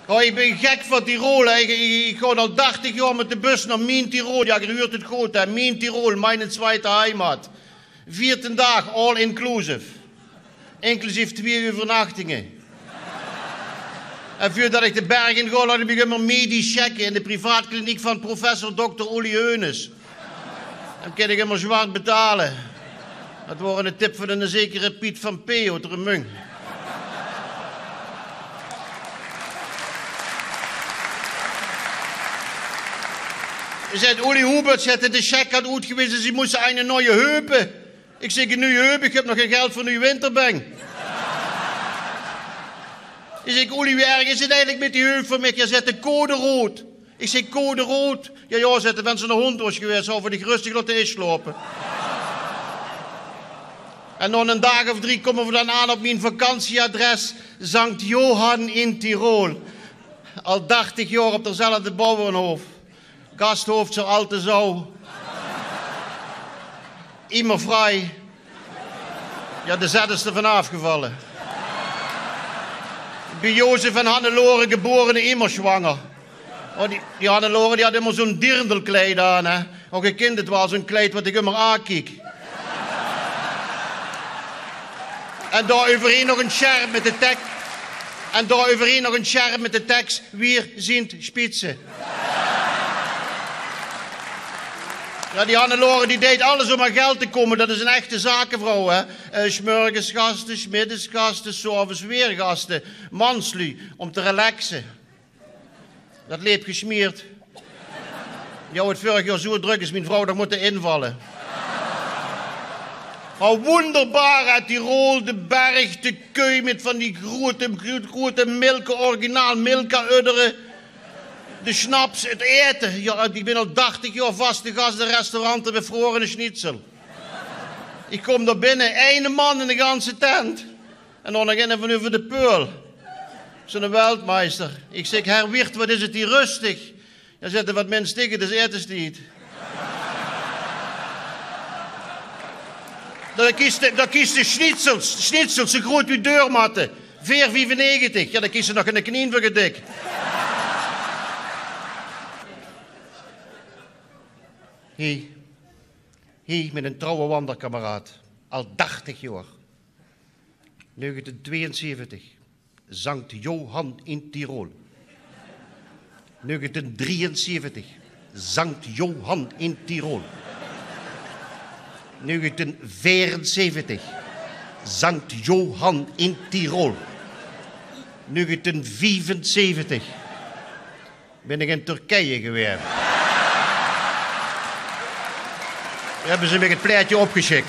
Oh, ik ben gek van Tirol. Ik ga al 30 jaar met de bus naar Mien Tirol. Ja, je hoort het goed, hè. Mien Tirol, mijn tweede heimat. 14 dagen, all inclusive. Inclusief 2 overnachtingen. En voordat ik de bergen ga, laat ik me maar medisch checken in de privaatkliniek van professor Dr. Uli Heunes. Dan kan ik helemaal zwaar betalen. Dat wordt een tip van een zekere Piet van P. uit Remung. Zegt Uli Hubert, zette de check had uitgewezen, ze moesten een nieuwe heupen. Ik zeg, een nieuwe heupen, ik heb nog geen geld voor een nieuwe winterbang. Ik zeg, Uli, hoe erg is het eigenlijk met die heup van mij? Je zet de code rood. Ik zeg, code rood. Ja, zette mensen een hond was geweest, zouden we die rustig laten inslopen. En nog een dag of 3 komen we dan aan op mijn vakantieadres, Sankt Johan in Tirol. Al 30 jaar op dezelfde bouwenhoofd. Gasthoofd zo alte zo. Immer vrij. Ja, de zet is er van afgevallen. Bij Jozef en Hannelore geboren immer zwanger. Oh, die Hannelore die had immer zo'n dirndlkleed aan. Hè. Ook een kind, het was zo'n kleed wat ik immer aankijk. En daar overheen nog een scherm met de tekst. En daar overheen nog een scherm met de tekst. Wir sind Spitze. Ja, die Hannelore die deed alles om aan geld te komen. Dat is een echte zakenvrouw, hè. Smorgensgasten, smiddensgasten, 's avonds weergasten. Manslu, om te relaxen. Dat leep gesmeerd. Ja, het vorig jaar zo druk is mijn vrouw nog moeten invallen. Oh, wonderbaar uit Tirol, de berg, de keu met van die grote milka, originaal milka-udderen. De schnaps, het eten. Ja, ik ben al 80 jaar vaste gast in restauranten bevroren schnitzel. Ik kom daar binnen, 1 man in de ganse tent. En dan nog een van over de peul. Zo'n wereldmeester. Ik zeg, Herr Wirt, wat is het hier rustig? Ja, zet er wat mensen tegen, dus eten ze niet. Dan kiest de schnitzels, zo groot wie deurmatten. 4,95. Ja, dan kiest ze nog een knie voor gedik. Hij met een trouwe wanderkameraad. Al 80 jaar. 1972. Sankt Johan in Tirol. 1973. Sankt Johan in Tirol. 1974. Sankt Johan in Tirol. 1975. Ben ik in Turkije geweest. Daar hebben ze me het plaatje opgeschikt.